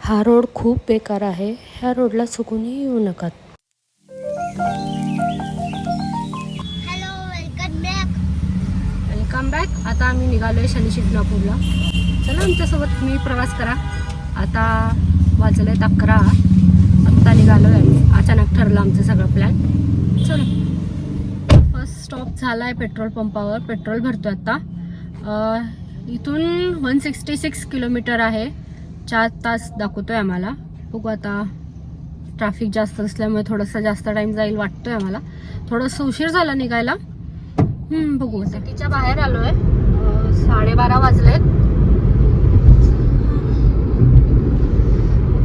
हा रोड खूप बेकार आहे. ह्या रोडला चुकूनही येऊ नका. Hello, welcome back. आता आम्ही निघालोय शनी शिंगणापूरला. चला आमच्यासोबत मी प्रवास करा. आता वाजले 11. आत्ता निघालोय आम्ही. अचानक ठरलं आमचं सगळं प्लॅन. चला, फर्स्ट स्टॉप झाला आहे पेट्रोल पंपावर. पेट्रोल भरतो आता. इथून 166 किलोमीटर आहे. 4 तास दाखवतोय आम्हाला. बघू आता, ट्रॅफिक जास्त असल्यामुळे थोडासा जास्त टाइम जाईल वाटतोय आम्हाला. थोडंसं उशीर झाला निघायला. बघू. सिटीच्या बाहेर आलोय. 12:30 वाजलेत.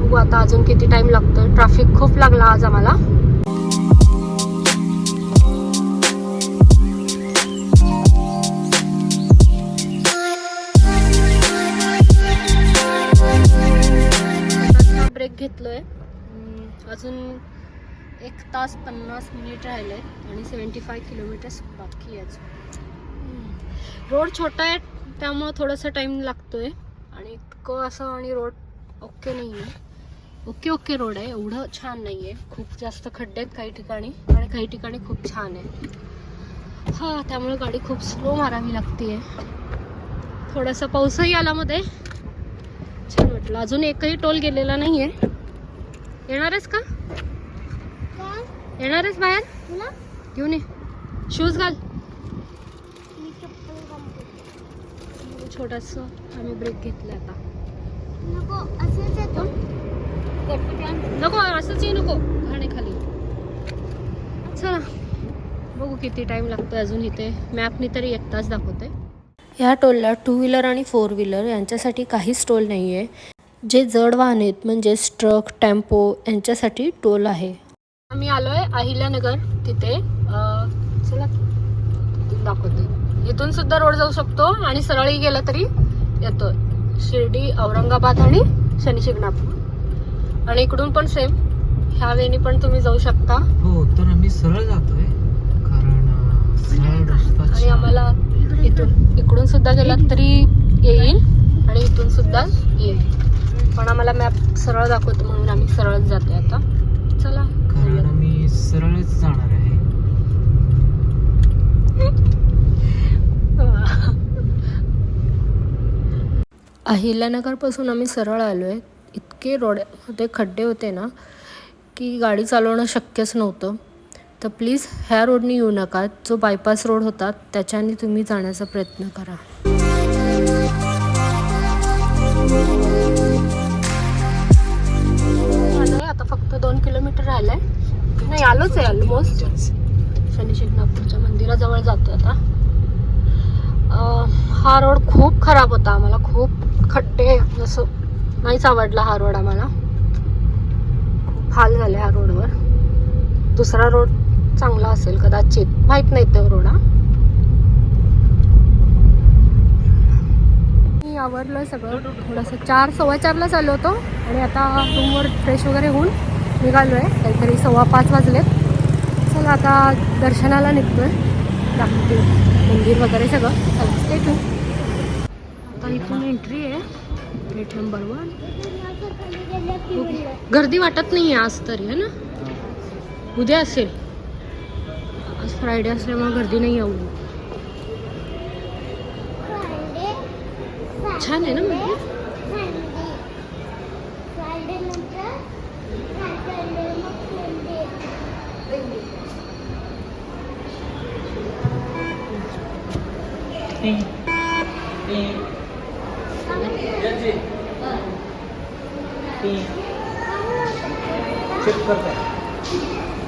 बघू आता अजून किती टाइम लागतोय. ट्रॅफिक खूप लागला आज आम्हाला. ब्रेक घेतलोय. अजून 1 तास 50 मिनिट राहिले आणि 75 किलोमीटर्स बाकी आहे. रोड छोटा आहे त्यामुळं थोडंसं टाइम लागतोय आणि इतकं असं, आणि रोड ओके नाही आहे. ओके रोड आहे, एवढं छान नाही आहे. खूप जास्त खड्डे आहेत काही ठिकाणी आणि काही ठिकाणी खूप छान आहे. त्यामुळे गाडी खूप स्लो मारावी लागते. थोडासा पाऊसही आला मध्ये, छान वाटलं. अजून एकही टोल गेलेला नाही आहे. येणारच का? येणारच बाहेर? घेऊन ये, शूज घाल. छोटासा आम्ही ब्रेक घेतला आता. नको असंच येऊ नको, घाणे खाली. चला बघू किती टाइम लागतोय अजून. इथे मॅपनी तरी 1 तास दाखवते. या टोलला 2 व्हीलर आणि 4 व्हीलर यांच्यासाठी काहीच टोल नाही आहे. जे जड वाहन आहेत म्हणजे ट्रक, टेम्पो यांच्यासाठी टोल आहे. आम्ही आलोय अहिल्यानगर तिथे. चला दाखवते. इथून सुद्धा रोड जाऊ शकतो आणि सरळही गेला तरी येतो. शिर्डी, औरंगाबाद आणि शनी शिंगणापूर. आणि इकडून पण सेम, ह्या वेळी पण तुम्ही जाऊ शकता. हो, तर आम्ही सरळ जातोय कारण सरळ रस्ता. आणि आम्हाला इकडून सुद्धा गेला तरी येईल आणि इथून सुद्धा येईल. पण आम्हाला मॅप सरळ दाखवतो म्हणून आम्ही सरळच जातोय आता. चला, कारण आम्ही सरळच जाणार आहे. अहिल्यानगर पासून आम्ही सरळ आलोय. इतके रोडमध्ये खड्डे होते ना की गाडी चालवणं शक्यच नव्हतं. तर प्लीज ह्या रोडनी येऊ नका. जो बायपास रोड होता त्याच्याने तुम्ही जाण्याचा प्रयत्न करा. आता फक्त 2 किलोमीटर राहिलंय. नाही, आलोच आहे ऑलमोस्ट. शनी शिंगणापूरच्या मंदिराजवळ जातोय आता. हा रोड खूप खराब होता. आम्हाला खूप खड्डे, जसं नाहीच आवडला हा रोड आम्हाला. खूप हाल झाले ह्या रोडवर. दुसरा रोड चांगला असेल कदाचित, माहित नाही तो रोड. मी आवरलं सगळं. थोडंसं 4:15 आलो होतो आणि आता रूमवर फ्रेश वगैरे होऊन निघालो आहे. काहीतरी 4:15 वाजलेत. चला आता दर्शनाला निघतोय. दाखवते मंदिर वगैरे सगळं. चला, स्टे ट्यून. आता इथून एंट्री आहे, गेट नंबर 1. गर्दी वाटत नाही आहे आज तरी, है ना? उद्या असेल. आज फ्रायडे असल्यामुळे गर्दी नाही आहे. छान आहे ना मंदिर.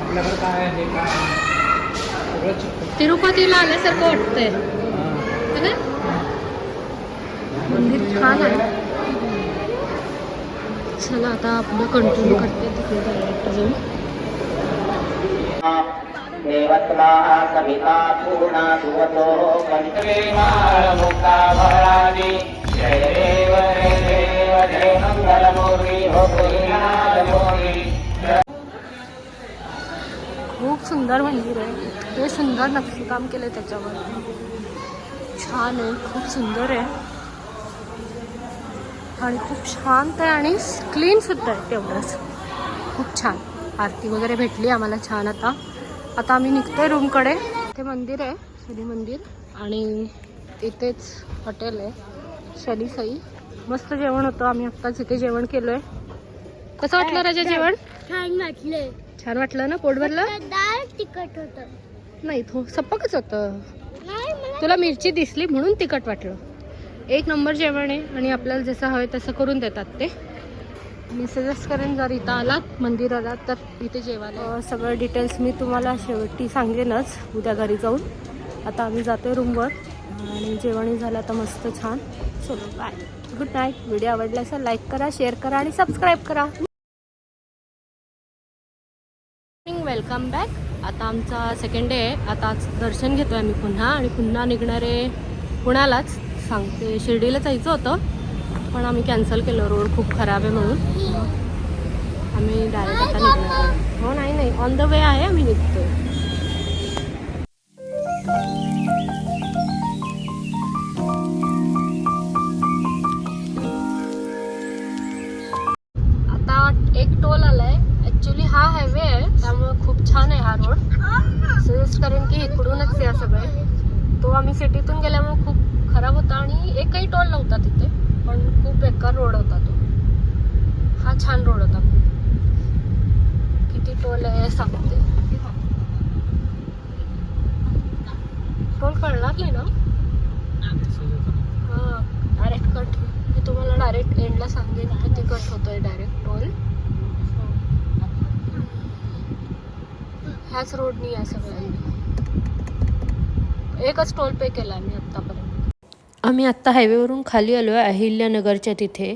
आपल्याकडे काय आहे का तिरुपतीला आल्यासारखं वाटतंय. मंदिर छान आहे. चला आता आपलं कंटिन्यू करते तिकडे डायरेक्ट जाऊन. देवत्वा सविता पूर्णा सुवतो मुक्ता भरादी. जय देव जय मंगलमूर्ती हो पूर्णामूर्ती. खूप सुंदर मंदिर आहे. ते सुंदर नक्षीकाम केलंय त्याच्यावर. छान आहे, खूप सुंदर आहे. आणि खूप शांत आहे आणि क्लीन सुद्धा आहे तेवढंच. खूप छान आरती वगैरे भेटली आम्हाला छान. आता आम्ही निघतोय रूमकडे. इथे मंदिर आहे, शनी मंदिर, आणि इथेच हॉटेल आहे शनी साई. मस्त जेवण होतं. आम्ही आत्ताच इथे जेवण केलोय. कसं वाटलं राजा जेवण? छान वाटले. छान वाटलं ना? पोट भरलं? डाळ तिखट होत नाही, सपकच होतं. नाही मला तुला मिरची दिसली म्हणून तिखट वाटलं. एक नंबर जेवण आहे आणि आपल्याला जसं हवं तसं करून देतात ते. मी सजेस्ट करेन जर इथं आलात मंदिराला तर इथे जेवायला. सगळं डिटेल्स मी तुम्हाला शेवटी सांगेनच उद्या घरी जाऊन. आता आम्ही जातोय रूमवर आणि जेवणही झालं आता मस्त छान. चलो बाय, गुड नाईट. व्हिडिओ आवडला असेल लाईक करा, शेअर करा आणि सबस्क्राईब करा. Welcome back. आता आमचा सेकंड डे आहे. आता दर्शन घेतोय आम्ही पुन्हा आणि पुन्हा निघणारे पुण्यालाच. सांगते शिर्डीला जायचं होतं पण आम्ही कॅन्सल केलं. रोड खूप खराब आहे म्हणून आम्ही डायरेक्ट आता निघणार आहे. हो नाही ऑन द वे आहे, आम्ही निघतोय. आता एक टोल आलाय. ऍक्च्युली हा हायवे आहे त्यामुळे खूप छान आहे हा रोड. सजेस्ट करेन की इकडूनच या सगळे. तो आम्ही सिटीतून गेल्यामुळे खूप खराब होता आणि एकही टोल नव्हता तिथे, पण खूप बेकार रोड होता तो. हा छान रोड होता खूप. किती टोल आहे सांगते. टोल कळणार नाही ना? हां, डायरेक्ट कट. मी तुम्हाला डायरेक्ट एंडला सांगेन किती कट होतोय डायरेक्ट टोल. ह्याच रोडनी आहे सगळ्यांनी. एकच टोल पे केला आम्ही आत्तापर्यंत. आम्ही आत्ता हायवेवरून खाली आलो आहे अहिल्यानगरच्या तिथे.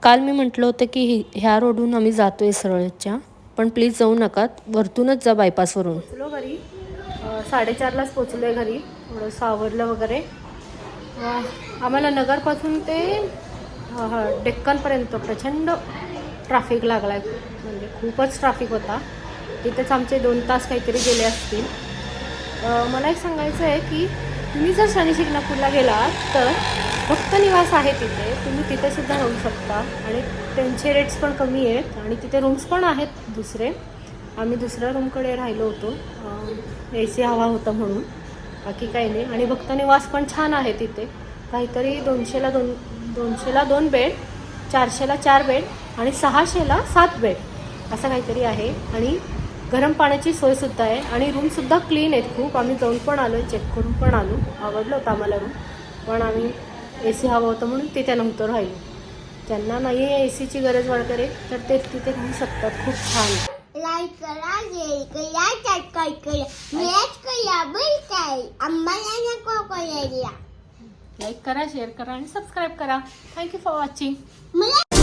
काल मी म्हटलं होतं की ह्या रोडून आम्ही जातोय सरळच्या, पण प्लीज जाऊ नका, वरतूनच जा बायपासवरून. पोचलो घरी. 4:30लाच पोचलो आहे घरी. थोडंसं आवरलं वगैरे. आम्हाला नगरपासून ते डेक्कनपर्यंत प्रचंड ट्रॅफिक लागला आहे. म्हणजे खूपच ट्रॅफिक होता. तिथेच आमचे 2 तास काहीतरी गेले असतील. मला एक सांगायचं आहे की तुम्ही जर शनी शिंगणापूरला गेलात तर भक्त निवास आहे तिथे. तुम्ही तिथेसुद्धा राहू शकता आणि त्यांचे रेट्स पण कमी आहेत आणि तिथे रूम्स पण आहेत दुसरे. आम्ही दुसऱ्या रूमकडे राहिलो होतो, AC हवा होता म्हणून, बाकी काही नाही. आणि भक्त निवास पण छान आहे तिथे. काहीतरी 200ला 2 बेड, 400ला 4 बेड आणि 600ला 7 बेड असं काहीतरी आहे. आणि गरम पाण्याची सोयसुद्धा आहे आणि रूमसुद्धा क्लीन आहेत खूप. आम्ही जाऊन पण आलो, चेक करून पण आलो. आवडलं होतं आम्हाला रूम, पण आम्ही AC हवं होतं म्हणून तिथे नव्हतं राहिलो. ज्यांना नाही आहे ACची गरज वगैरे तर ते तिथे राहू शकतात. खूप छान. लाईक करा, शेअर करा, सबस्क्राईब करा, मॅच करा, बिल काय आम्हाला नको करायला. लाईक करा, शेअर करा आणि सबस्क्राईब करा. Thank you for watching. मला